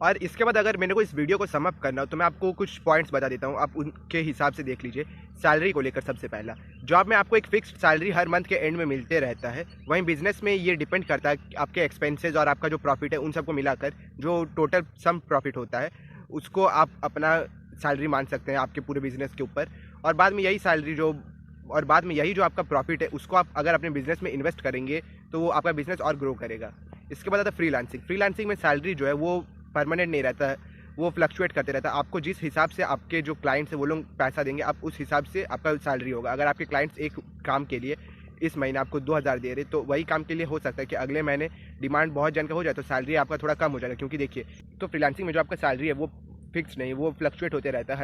और इसके बाद अगर मेरे को इस वीडियो को सम अप करना हो तो मैं आपको कुछ पॉइंट्स बता देता हूँ, आप उनके हिसाब से देख लीजिए। सैलरी को लेकर सबसे पहला, जॉब में आपको एक फिक्स्ड सैलरी हर मंथ के एंड में मिलते रहता है। वहीं बिजनेस में ये डिपेंड करता है कि आपके एक्सपेंसेस और आपका जो प्रॉफिट है उन सबको मिलाकर जो टोटल सम प्रॉफिट होता है उसको आप अपना सैलरी मान सकते हैं आपके पूरे बिजनेस के ऊपर। और बाद में यही सैलरी जो और बाद में यही जो आपका प्रॉफिट है उसको आप अगर अपने बिजनेस में इन्वेस्ट करेंगे तो वो आपका बिजनेस और ग्रो करेगा। इसके बाद आता है फ्रीलांसिंग। फ्रीलांसिंग में सैलरी जो है वो परमानेंट नहीं रहता है, वो फ्लक्चुएट करते रहता है। आपको जिस हिसाब से आपके जो क्लाइंट्स है वो लोग पैसा देंगे, आप उस हिसाब से आपका सैलरी होगा। अगर आपके क्लाइंट्स एक काम के लिए इस महीने आपको 2000 दे रहे, तो वही काम के लिए हो सकता है कि अगले महीने डिमांड बहुत जन का हो जाए तो सैलरी आपका थोड़ा कम हो जाएगा। क्योंकि देखिए, तो फ्रीलांसिंग में जो आपका सैलरी है वो फिक्स नहीं, वो फ्लक्चुएट होते रहता है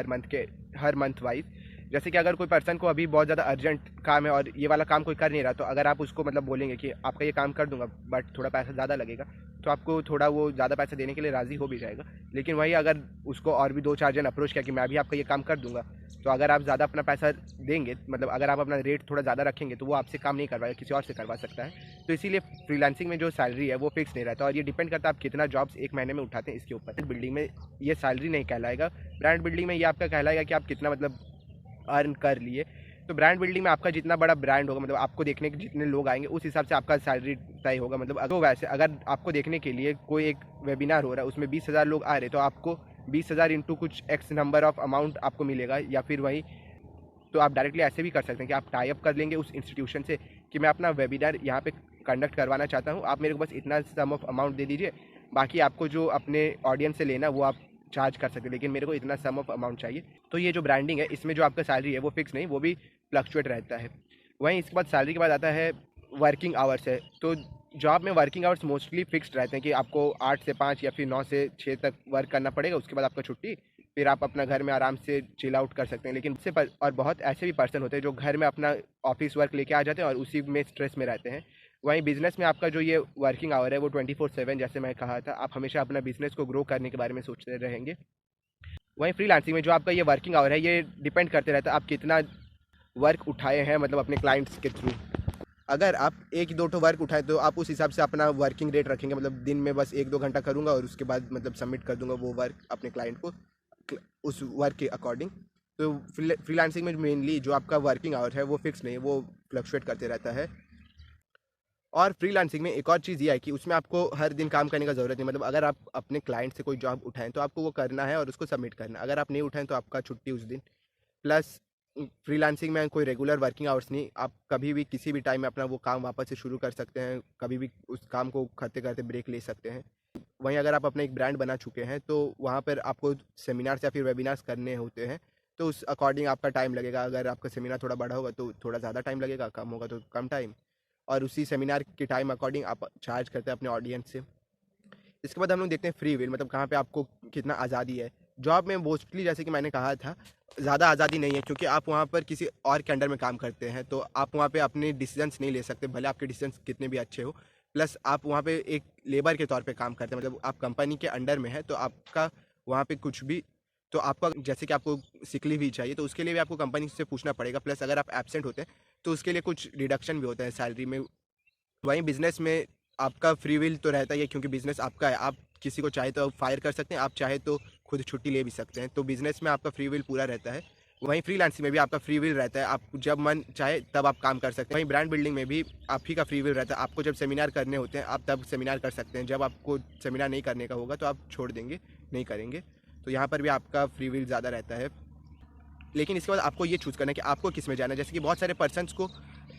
हर मंथ वाइज। जैसे कि अगर कोई पर्सन को अभी बहुत ज़्यादा अर्जेंट काम है और ये वाला काम कोई कर नहीं रहा, तो अगर आप उसको मतलब बोलेंगे कि आपका ये काम कर दूंगा बट थोड़ा पैसा ज़्यादा लगेगा, तो आपको थोड़ा वो ज़्यादा पैसा देने के लिए राज़ी हो भी जाएगा। लेकिन वही अगर उसको और भी 2-4 जन अप्रोच किया कि मैं भी आपका ये काम कर दूंगा, तो अगर आप ज़्यादा अपना पैसा देंगे, मतलब अगर आप अपना रेट थोड़ा ज़्यादा रखेंगे, तो वो आपसे काम नहीं करवाएगा, किसी और से करवा सकता है। तो इसीलिए फ्रीलांसिंग में जो सैलरी है वो फिक्स नहीं रहता, और ये डिपेंड करता है आप कितना जॉब्स एक महीने में उठाते हैं इसके ऊपर। बिल्डिंग में ये सैलरी नहीं कहलाएगा, ब्रांड बिल्डिंग में ये आपका कहलाएगा कि आप कितना मतलब अर्न कर लिए। तो ब्रांड बिल्डिंग में आपका जितना बड़ा ब्रांड होगा, मतलब आपको देखने के जितने लोग आएंगे उस हिसाब से आपका सैलरी तय होगा। मतलब तो वैसे अगर आपको देखने के लिए कोई एक वेबिनार हो रहा है, उसमें 20,000 लोग आ रहे, तो आपको 20,000 इंटू कुछ एक्स नंबर ऑफ अमाउंट आपको मिलेगा। या फिर वही तो आप डायरेक्टली ऐसे भी कर सकते हैं कि आप टाई अप कर लेंगे उस इंस्टीट्यूशन से कि मैं अपना वेबिनार यहाँ पे कंडक्ट करवाना चाहता हूँ, आप मेरे को बस इतना सम ऑफ अमाउंट दे दीजिए, बाकी आपको जो अपने ऑडियंस से लेना वो आप चार्ज कर सकते हैं, लेकिन मेरे को इतना सम ऑफ अमाउंट चाहिए। तो ये जो ब्रांडिंग है इसमें जो आपका सैलरी है वो फिक्स नहीं, वो भी फ्लक्चुएट रहता है। वहीं इसके बाद सैलरी के बाद आता है वर्किंग आवर्स है। तो जॉब में वर्किंग आवर्स मोस्टली फिक्स्ड रहते हैं कि आपको 8 से 5 या फिर 9 से 6 तक वर्क करना पड़ेगा, उसके बाद आपका छुट्टी, फिर आप अपना घर में आराम से चिल आउट कर सकते हैं। लेकिन और बहुत ऐसे भी पर्सन होते हैं जो घर में अपना ऑफिस वर्क लेके आ जाते हैं और उसी में स्ट्रेस में रहते हैं। वहीं बिजनेस में आपका जो ये वर्किंग आवर है वो 24/7, जैसे मैं कहा था, आप हमेशा अपना बिजनेस को ग्रो करने के बारे में सोचते रहेंगे। वहीं फ्रीलांसिंग में जो आपका ये वर्किंग आवर है ये डिपेंड करते रहता है आप कितना वर्क उठाए हैं, मतलब अपने क्लाइंट्स के थ्रू। अगर आप एक दो वर्क उठाए तो आप उस हिसाब से अपना वर्किंग रेट रखेंगे, मतलब दिन में बस 1-2 घंटा करूँगा और उसके बाद मतलब सबमिट कर दूंगा वो वर्क अपने क्लाइंट को उस वर्क के अकॉर्डिंग। तो फ्रीलांसिंग में मेनली जो आपका वर्किंग आवर है वो फिक्स नहीं है, वो फ्लक्चुएट करते रहता है। और फ्रीलांसिंग में एक और चीज़ ये है कि उसमें आपको हर दिन काम करने का ज़रूरत नहीं, मतलब अगर आप अपने क्लाइंट से कोई जॉब उठाएं तो आपको वो करना है और उसको सबमिट करना है। अगर आप नहीं उठाएं तो आपका छुट्टी उस दिन। प्लस फ्रीलांसिंग में कोई रेगुलर वर्किंग आवर्स नहीं, आप कभी भी किसी भी टाइम में अपना वो काम वापस से शुरू कर सकते हैं, कभी भी उस काम को करते करते ब्रेक ले सकते हैं। वहीं अगर आप अपना एक ब्रांड बना चुके हैं तो वहाँ पर आपको सेमिनार्स या फिर वेबिनार्स करने होते हैं, तो उस अकॉर्डिंग आपका टाइम लगेगा। अगर आपका सेमिनार थोड़ा बड़ा होगा तो थोड़ा ज़्यादा टाइम लगेगा, कम होगा तो कम टाइम, और उसी सेमिनार के टाइम अकॉर्डिंग आप चार्ज करते हैं अपने ऑडियंस से। इसके बाद हम लोग देखते हैं फ्री विल, मतलब कहाँ पे आपको कितना आज़ादी है। जॉब में मोस्टली जैसे कि मैंने कहा था ज़्यादा आज़ादी नहीं है, क्योंकि आप वहाँ पर किसी और के अंडर में काम करते हैं, तो आप वहाँ पे अपने डिसीजंस नहीं ले सकते, भले आपके डिसीजंस कितने भी अच्छे हो। प्लस आप वहाँ पे एक लेबर के तौर पे काम करते हैं, मतलब आप कंपनी के अंडर में है, तो आपका वहाँ पे कुछ भी, तो आपका जैसे कि आपको सिक लीव भी चाहिए तो उसके लिए भी आपको कंपनी से पूछना पड़ेगा। प्लस अगर आप एबसेंट होते हैं तो उसके लिए कुछ डिडक्शन भी होता है सैलरी में। वहीं बिजनेस में आपका फ्री विल तो रहता ही है, क्योंकि बिजनेस आपका है, आप किसी को चाहे तो फायर कर सकते हैं, आप चाहे तो खुद छुट्टी ले भी सकते हैं। तो बिजनेस में आपका फ्री विल पूरा रहता है। वहीं फ्रीलांसिंग में भी आपका फ्री विल रहता है, आप जब मन चाहे तब आप काम कर सकते हैं। वहीं ब्रांड बिल्डिंग में भी आप ही का फ्री विल रहता है, आपको जब सेमिनार करने होते हैं आप तब सेमिनार कर सकते हैं, जब आपको सेमिनार नहीं करने का होगा तो आप छोड़ देंगे, नहीं करेंगे। तो यहाँ पर भी आपका फ्री विल ज़्यादा रहता है। लेकिन इसके बाद आपको ये चूज़ करना है कि आपको किस में जाना है। जैसे कि बहुत सारे पर्सन्स को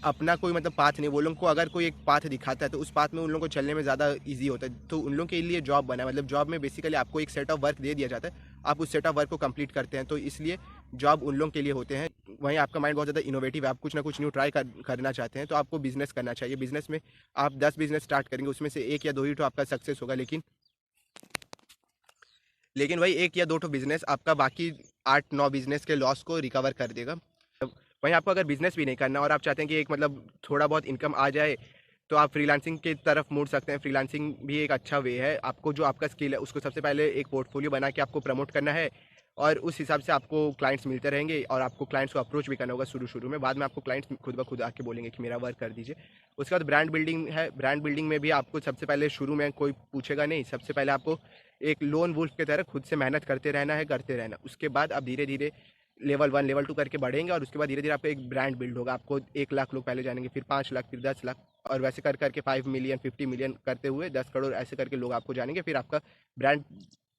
अपना कोई मतलब पाथ नहीं, वो लोगों को अगर कोई एक पाथ दिखाता है तो उस पाथ में उन लोगों को चलने में ज़्यादा इजी होता है, तो उन लोगों के लिए जॉब बना है। मतलब जॉब में बेसिकली आपको एक सेट ऑफ वर्क दे दिया जाता है, आप उस सेट ऑफ वर्क को कंप्लीट करते हैं, तो इसलिए जॉब उन लोगों के लिए होते हैं। वहीं आपका माइंड बहुत ज़्यादा इनोवेटिव है, आप कुछ ना कुछ न्यू ट्राई करना चाहते हैं, तो आपको बिजनेस करना चाहिए। बिजनेस में आप 10 बिजनेस स्टार्ट करेंगे, उसमें से 1 या 2 ही तो आपका सक्सेस होगा, लेकिन वही 1 या 2 ठो बिजनेस आपका बाकी 8-9 बिजनेस के लॉस को रिकवर कर देगा। वहीं आपको अगर बिजनेस भी नहीं करना और आप चाहते हैं कि एक मतलब थोड़ा बहुत इनकम आ जाए, तो आप फ्रीलांसिंग की तरफ मुड़ सकते हैं। फ्रीलांसिंग भी एक अच्छा वे है, आपको जो आपका स्किल है उसको सबसे पहले एक पोर्टफोलियो बना के आपको प्रमोट करना है, और उस हिसाब से आपको क्लाइंट्स मिलते रहेंगे, और आपको क्लाइंट्स को अप्रोच भी करना होगा शुरू में। बाद में आपको क्लाइंट्स खुद ब खुद आके बोलेंगे कि मेरा वर्क कर दीजिए। उसके बाद ब्रांड बिल्डिंग है, ब्रांड बिल्डिंग में भी आपको सबसे पहले शुरू में कोई पूछेगा नहीं, सबसे पहले आपको एक लोन वुल्फ की तरह खुद से मेहनत करते रहना है, करते रहना। उसके बाद आप धीरे धीरे लेवल 1 लेवल 2 करके बढ़ेंगे और उसके बाद धीरे धीरे आपका एक ब्रांड बिल्ड होगा। आपको 1 लाख लोग पहले जानेंगे, फिर 5 लाख, फिर 10 लाख, और वैसे कर करके 5 मिलियन 50 मिलियन करते हुए 10 करोड़ ऐसे करके लोग आपको जानेंगे। फिर आपका ब्रांड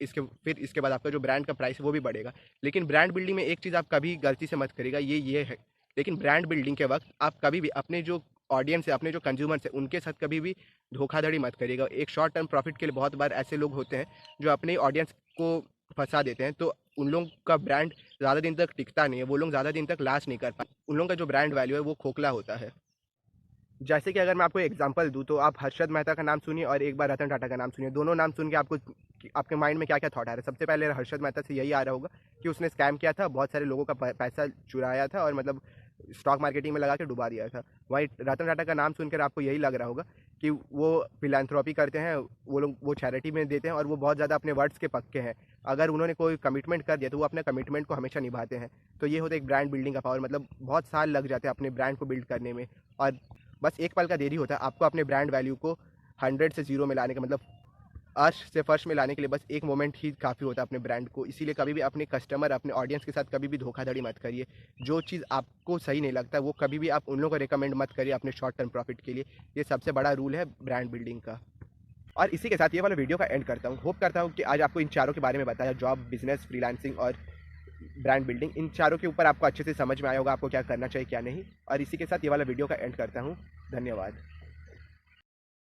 इसके बाद आपका जो ब्रांड का प्राइस है वो भी बढ़ेगा। लेकिन ब्रांड बिल्डिंग में एक चीज़ आप कभी गलती से मत करिएगा, ये है, लेकिन ब्रांड बिल्डिंग के वक्त आप कभी भी अपने जो ऑडियंस है, अपने जो कंज्यूमर्स है, उनके साथ कभी भी धोखाधड़ी मत करिएगा। एक शॉर्ट टर्म प्रॉफिट के लिए बहुत बार ऐसे लोग होते हैं जो अपने ऑडियंस को फंसा देते हैं, तो उन लोगों का ब्रांड ज़्यादा दिन तक टिकता नहीं है, वो लोग ज़्यादा दिन तक लास्ट नहीं कर पाते, उन लोगों का जो ब्रांड वैल्यू है वो खोखला होता है। जैसे कि अगर मैं आपको एग्जांपल दूँ तो आप हर्षद मेहता का नाम सुनिए और एक बार रतन टाटा का नाम सुनिए। दोनों नाम सुन के आपको आपके माइंड में क्या-क्या थॉट आ रहा है? सबसे पहले हर्षद मेहता से यही आ रहा होगा कि उसने स्कैम किया था, बहुत सारे लोगों का पैसा चुराया था और मतलब स्टॉक मार्केटिंग में लगा के डुबा दिया था। वहीं रतन टाटा का नाम सुनकर आपको यही लग रहा होगा कि वो फिलैंथ्रोपी करते हैं, वो लोग वो चैरिटी में देते हैं और वो बहुत ज़्यादा अपने वर्ड्स के पक्के हैं। अगर उन्होंने कोई कमिटमेंट कर दिया तो वो अपने कमिटमेंट को हमेशा निभाते हैं। तो ये होता है एक ब्रांड बिल्डिंग का पावर, मतलब बहुत साल लग जाते हैं अपने ब्रांड को बिल्ड करने में और बस एक पल का देरी होता है आपको अपने ब्रांड वैल्यू को 100 से 0 में लाने का, मतलब अर्श से फर्श में लाने के लिए बस एक मोमेंट ही काफ़ी होता है अपने ब्रांड को। इसीलिए कभी भी अपने कस्टमर, अपने ऑडियंस के साथ कभी भी धोखाधड़ी मत करिए। जो चीज़ आपको सही नहीं लगता वो कभी भी आप उन लोगों को रिकमेंड मत करिए अपने शॉर्ट टर्म प्रॉफिट के लिए। ये सबसे बड़ा रूल है ब्रांड बिल्डिंग का। और इसी के साथ ये वाला वीडियो का एंड करता हूँ। होप करता हूँ कि आज आपको इन चारों के बारे में बताया, जॉब, बिजनेस, फ्रीलांसिंग और ब्रांड बिल्डिंग, इन चारों के ऊपर आपको अच्छे से समझ में आया होगा आपको क्या करना चाहिए क्या नहीं। और इसी के साथ ये वाला वीडियो का एंड करता हूँ। धन्यवाद।